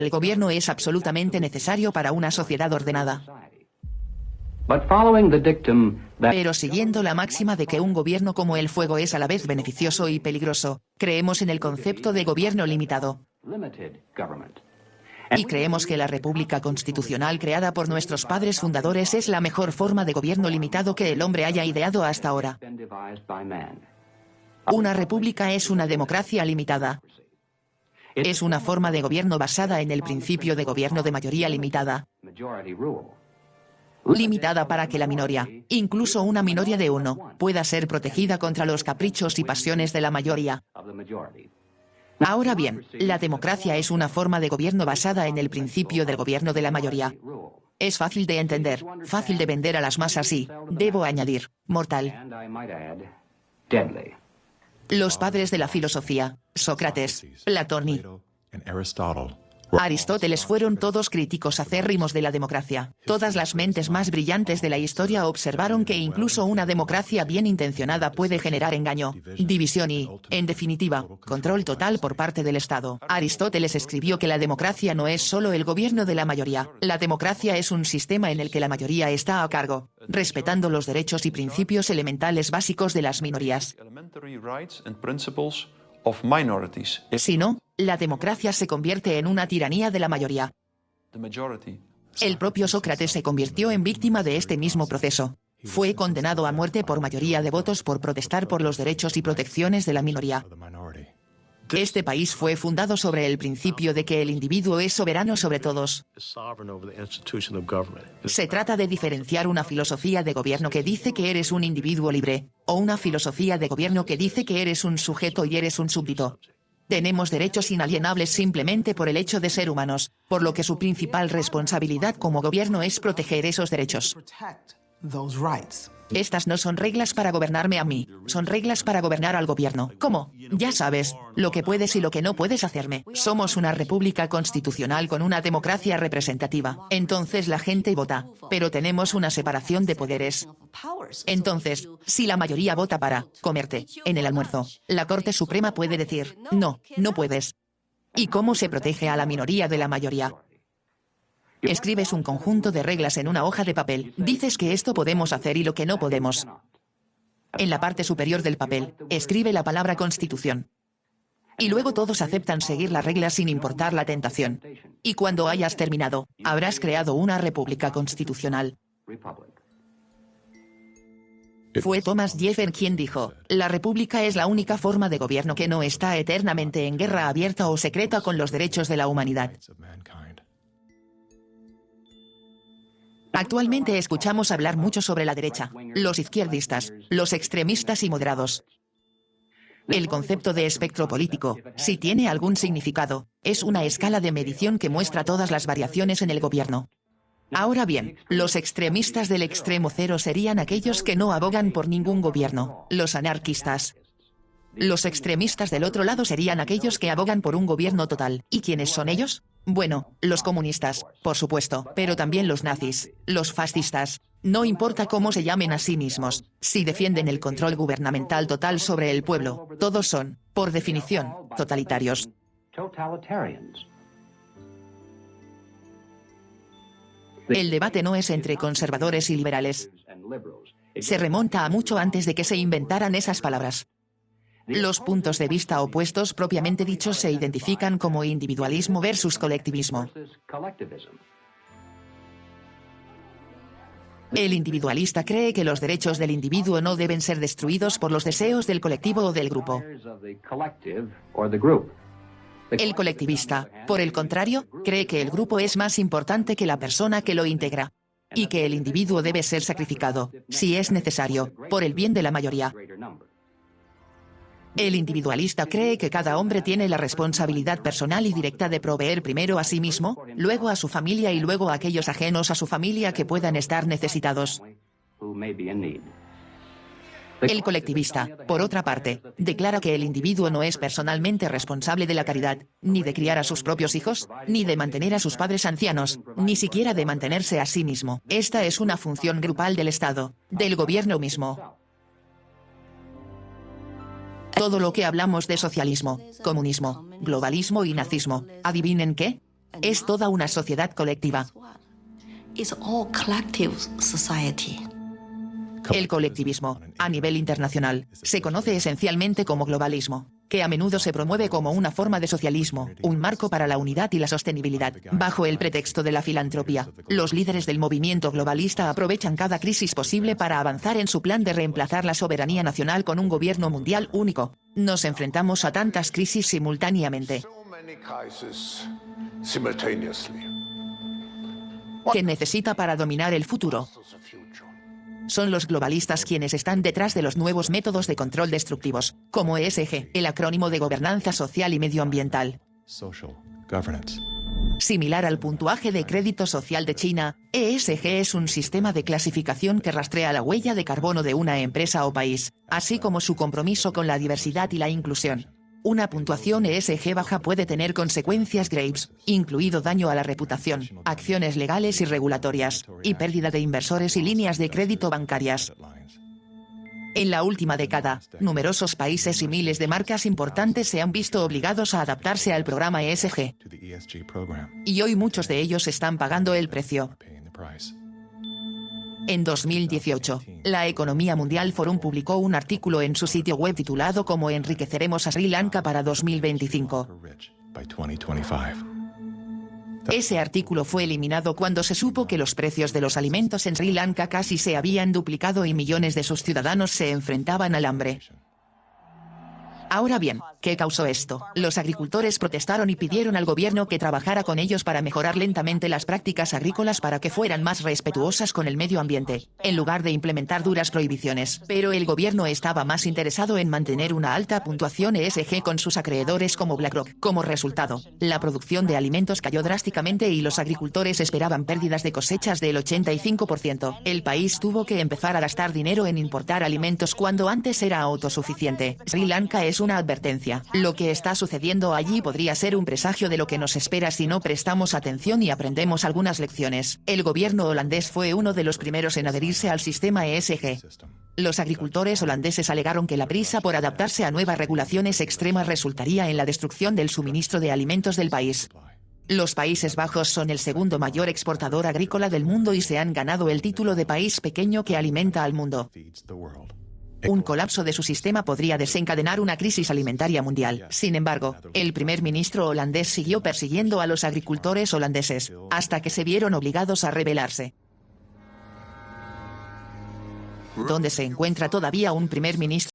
El gobierno es absolutamente necesario para una sociedad ordenada. Pero siguiendo la máxima de que un gobierno como el fuego es a la vez beneficioso y peligroso, creemos en el concepto de gobierno limitado. Y creemos que la República Constitucional creada por nuestros padres fundadores es la mejor forma de gobierno limitado que el hombre haya ideado hasta ahora. Una república es una democracia limitada. Es una forma de gobierno basada en el principio de gobierno de mayoría limitada. Limitada para que la minoría, incluso una minoría de uno, pueda ser protegida contra los caprichos y pasiones de la mayoría. Ahora bien, la democracia es una forma de gobierno basada en el principio del gobierno de la mayoría. Es fácil de entender, fácil de vender a las masas y, debo añadir, mortal. Los padres de la filosofía, Sócrates, Platón y Aristóteles fueron todos críticos acérrimos de la democracia. Todas las mentes más brillantes de la historia observaron que incluso una democracia bien intencionada puede generar engaño, división y, en definitiva, control total por parte del Estado. Aristóteles escribió que la democracia no es solo el gobierno de la mayoría. La democracia es un sistema en el que la mayoría está a cargo, respetando los derechos y principios elementales básicos de las minorías. Si no, la democracia se convierte en una tiranía de la mayoría. El propio Sócrates se convirtió en víctima de este mismo proceso. Fue condenado a muerte por mayoría de votos por protestar por los derechos y protecciones de la minoría. Este país fue fundado sobre el principio de que el individuo es soberano sobre todos. Se trata de diferenciar una filosofía de gobierno que dice que eres un individuo libre, o una filosofía de gobierno que dice que eres un sujeto y eres un súbdito. Tenemos derechos inalienables simplemente por el hecho de ser humanos, por lo que su principal responsabilidad como gobierno es proteger esos derechos. Estas no son reglas para gobernarme a mí, son reglas para gobernar al gobierno. ¿Cómo? Ya sabes, lo que puedes y lo que no puedes hacerme. Somos una república constitucional con una democracia representativa. Entonces la gente vota, pero tenemos una separación de poderes. Entonces, si la mayoría vota para comerte en el almuerzo, la Corte Suprema puede decir, no, no puedes. ¿Y cómo se protege a la minoría de la mayoría? Escribes un conjunto de reglas en una hoja de papel, dices que esto podemos hacer y lo que no podemos. En la parte superior del papel, escribe la palabra Constitución. Y luego todos aceptan seguir las reglas sin importar la tentación. Y cuando hayas terminado, habrás creado una república constitucional. Fue Thomas Jefferson quien dijo, la república es la única forma de gobierno que no está eternamente en guerra abierta o secreta con los derechos de la humanidad. Actualmente escuchamos hablar mucho sobre la derecha, los izquierdistas, los extremistas y moderados. El concepto de espectro político, si tiene algún significado, es una escala de medición que muestra todas las variaciones en el gobierno. Ahora bien, los extremistas del extremo cero serían aquellos que no abogan por ningún gobierno, los anarquistas. Los extremistas del otro lado serían aquellos que abogan por un gobierno total. ¿Y quiénes son ellos? Bueno, los comunistas, por supuesto, pero también los nazis, los fascistas. No importa cómo se llamen a sí mismos, si defienden el control gubernamental total sobre el pueblo, todos son, por definición, totalitarios. El debate no es entre conservadores y liberales. Se remonta a mucho antes de que se inventaran esas palabras. Los puntos de vista opuestos propiamente dichos se identifican como individualismo versus colectivismo. El individualista cree que los derechos del individuo no deben ser destruidos por los deseos del colectivo o del grupo. El colectivista, por el contrario, cree que el grupo es más importante que la persona que lo integra, y que el individuo debe ser sacrificado, si es necesario, por el bien de la mayoría. El individualista cree que cada hombre tiene la responsabilidad personal y directa de proveer primero a sí mismo, luego a su familia y luego a aquellos ajenos a su familia que puedan estar necesitados. El colectivista, por otra parte, declara que el individuo no es personalmente responsable de la caridad, ni de criar a sus propios hijos, ni de mantener a sus padres ancianos, ni siquiera de mantenerse a sí mismo. Esta es una función grupal del Estado, del gobierno mismo. Todo lo que hablamos de socialismo, comunismo, globalismo y nazismo, ¿adivinen qué? Es toda una sociedad colectiva. It's all collective society. El colectivismo, a nivel internacional, se conoce esencialmente como globalismo, que a menudo se promueve como una forma de socialismo, un marco para la unidad y la sostenibilidad. Bajo el pretexto de la filantropía, los líderes del movimiento globalista aprovechan cada crisis posible para avanzar en su plan de reemplazar la soberanía nacional con un gobierno mundial único. Nos enfrentamos a tantas crisis simultáneamente. ¿Qué necesita para dominar el futuro? Son los globalistas quienes están detrás de los nuevos métodos de control destructivos, como ESG, el acrónimo de Gobernanza Social y Medioambiental. Similar al puntuaje de crédito social de China, ESG es un sistema de clasificación que rastrea la huella de carbono de una empresa o país, así como su compromiso con la diversidad y la inclusión. Una puntuación ESG baja puede tener consecuencias graves, incluido daño a la reputación, acciones legales y regulatorias, y pérdida de inversores y líneas de crédito bancarias. En la última década, numerosos países y miles de marcas importantes se han visto obligados a adaptarse al programa ESG. Y hoy muchos de ellos están pagando el precio. En 2018, la Economía Mundial Forum publicó un artículo en su sitio web titulado ¿Cómo enriqueceremos a Sri Lanka para 2025? Ese artículo fue eliminado cuando se supo que los precios de los alimentos en Sri Lanka casi se habían duplicado y millones de sus ciudadanos se enfrentaban al hambre. Ahora bien, ¿qué causó esto? Los agricultores protestaron y pidieron al gobierno que trabajara con ellos para mejorar lentamente las prácticas agrícolas para que fueran más respetuosas con el medio ambiente, en lugar de implementar duras prohibiciones. Pero el gobierno estaba más interesado en mantener una alta puntuación ESG con sus acreedores como BlackRock. Como resultado, la producción de alimentos cayó drásticamente y los agricultores esperaban pérdidas de cosechas del 85%. El país tuvo que empezar a gastar dinero en importar alimentos cuando antes era autosuficiente. Sri Lanka es una advertencia. Lo que está sucediendo allí podría ser un presagio de lo que nos espera si no prestamos atención y aprendemos algunas lecciones. El gobierno holandés fue uno de los primeros en adherirse al sistema ESG. Los agricultores holandeses alegaron que la prisa por adaptarse a nuevas regulaciones extremas resultaría en la destrucción del suministro de alimentos del país. Los Países Bajos son el segundo mayor exportador agrícola del mundo y se han ganado el título de país pequeño que alimenta al mundo. Un colapso de su sistema podría desencadenar una crisis alimentaria mundial. Sin embargo, el primer ministro holandés siguió persiguiendo a los agricultores holandeses, hasta que se vieron obligados a rebelarse. ¿Dónde se encuentra todavía un primer ministro